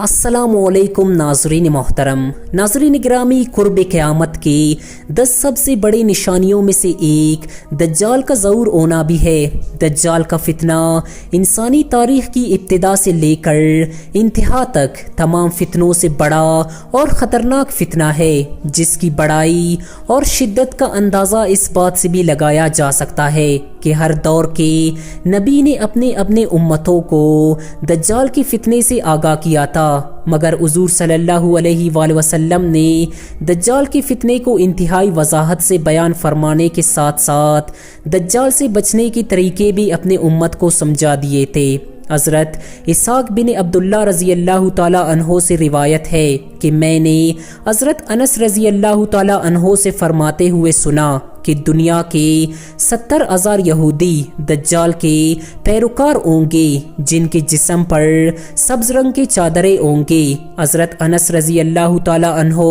السلام علیکم ناظرین محترم، ناظرین گرامی، قرب قیامت کی 10 سب سے بڑی نشانیوں میں سے ایک دجال کا ظہور ہونا بھی ہے۔ دجال کا فتنہ انسانی تاریخ کی ابتدا سے لے کر انتہا تک تمام فتنوں سے بڑا اور خطرناک فتنہ ہے، جس کی بڑائی اور شدت کا اندازہ اس بات سے بھی لگایا جا سکتا ہے کہ ہر دور کے نبی نے اپنے امتوں کو دجال کے فتنے سے آگاہ کیا تھا، مگر حضور صلی اللہ علیہ وآلہ وسلم نے دجال کے فتنے کو انتہائی وضاحت سے بیان فرمانے کے ساتھ ساتھ دجال سے بچنے کے طریقے بھی اپنے امت کو سمجھا دیے تھے۔ حضرت اسحاق بن عبداللہ رضی اللہ تعالی عنہ سے روایت ہے کہ میں نے حضرت انس رضی اللہ تعالی عنہ سے فرماتے ہوئے سنا کہ دنیا کے 70,000 یہودی دجال کے پیروکار ہوں گے، جن کے جسم پر سبز رنگ کے چادریں ہوں گے۔ حضرت انس رضی اللہ تعالی عنہ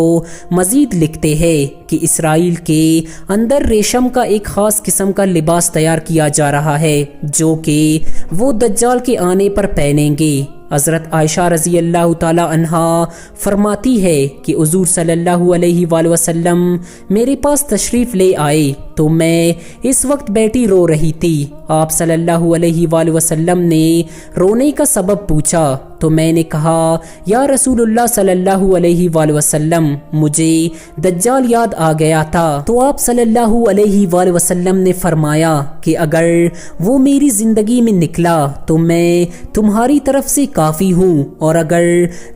مزید لکھتے ہیں کہ اسرائیل کے اندر ریشم کا ایک خاص قسم کا لباس تیار کیا جا رہا ہے، جو کہ وہ دجال کے آنے پر پہنیں گے۔ حضرت عائشہ رضی اللہ تعالی عنہا فرماتی ہے کہ حضور صلی اللہ علیہ وآلہ وسلم میرے پاس تشریف لے آئے تو میں اس وقت بیٹھی رو رہی تھی۔ آپ صلی اللہ علیہ وآلہ وسلم نے رونے کا سبب پوچھا تو میں نے کہا، یا رسول اللہ صلی اللہ علیہ وآلہ وسلم، مجھے دجال یاد آ گیا تھا۔ تو آپ صلی اللہ علیہ وآلہ وسلم نے فرمایا کہ اگر وہ میری زندگی میں نکلا تو میں تمہاری طرف سے کافی ہوں، اور اگر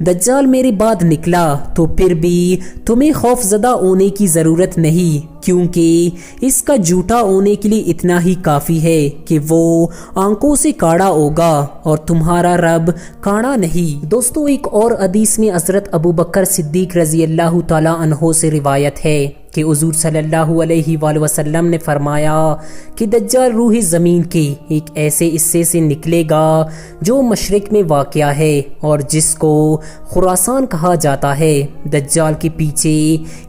دجال میرے بعد نکلا تو پھر بھی تمہیں خوف زدہ ہونے کی ضرورت نہیں، کیونکہ اس کا جھوٹا ہونے کے لیے اتنا ہی کافی ہے کہ وہ آنکھوں سے کاڑا ہوگا اور تمہارا رب کاڑا نہیں۔ دوستو، ایک اور حدیث میں حضرت ابو بکر صدیق رضی اللہ تعالی عنہ سے روایت ہے کہ حضور صلی اللہ علیہ وآلہ وسلم نے فرمایا کہ دجال روح زمین کے ایک ایسے حصے سے نکلے گا جو مشرق میں واقع ہے اور جس کو خراسان کہا جاتا ہے۔ دجال کے پیچھے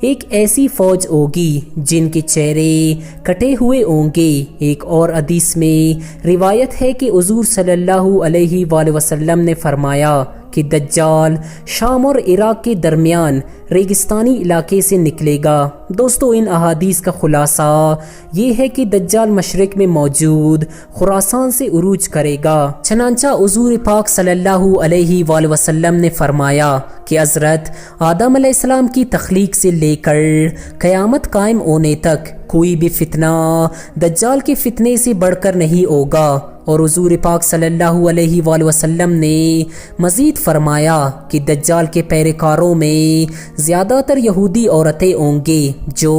ایک ایسی فوج ہوگی جن کے چہرے کٹے ہوئے ہوں گے۔ ایک اور حدیث میں روایت ہے کہ حضور صلی اللہ علیہ وآلہ وسلم نے فرمایا کہ دجال شام اور عراق کے درمیان ریگستانی علاقے سے نکلے گا۔ دوستو، ان احادیث کا خلاصہ یہ ہے کہ دجال مشرق میں موجود خراسان سے عروج کرے گا۔ چنانچہ حضور پاک صلی اللہ علیہ وآلہ وسلم نے فرمایا کہ حضرت آدم علیہ السلام کی تخلیق سے لے کر قیامت قائم ہونے تک کوئی بھی فتنہ دجال کے فتنے سے بڑھ کر نہیں ہوگا۔ اور حضور پاک صلی اللہ علیہ وآلہ وسلم نے مزید فرمایا کہ دجال کے پیروکاروں میں زیادہ تر یہودی عورتیں ہوں گے جو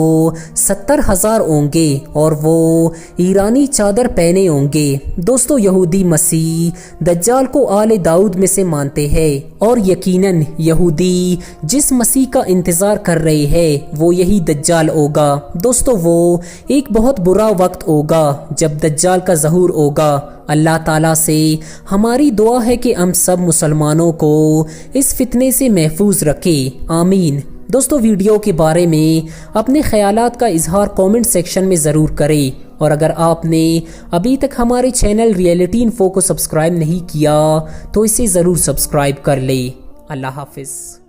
70,000 ہوں گے، اور وہ ایرانی چادر پہنے ہوں گے۔ دوستو، یہودی مسیح دجال کو آل داؤد میں سے مانتے ہیں، اور یقیناً یہودی جس مسیح کا انتظار کر رہے ہیں وہ یہی دجال ہوگا۔ دوستو، وہ ایک بہت برا وقت ہوگا جب دجال کا ظہور ہوگا۔ اللہ تعالیٰ سے ہماری دعا ہے کہ ہم سب مسلمانوں کو اس فتنے سے محفوظ رکھے، آمین۔ دوستو، ویڈیو کے بارے میں اپنے خیالات کا اظہار کامنٹ سیکشن میں ضرور کریں، اور اگر آپ نے ابھی تک ہمارے چینل ریئلٹی انفو کو سبسکرائب نہیں کیا تو اسے ضرور سبسکرائب کر لیں۔ اللہ حافظ۔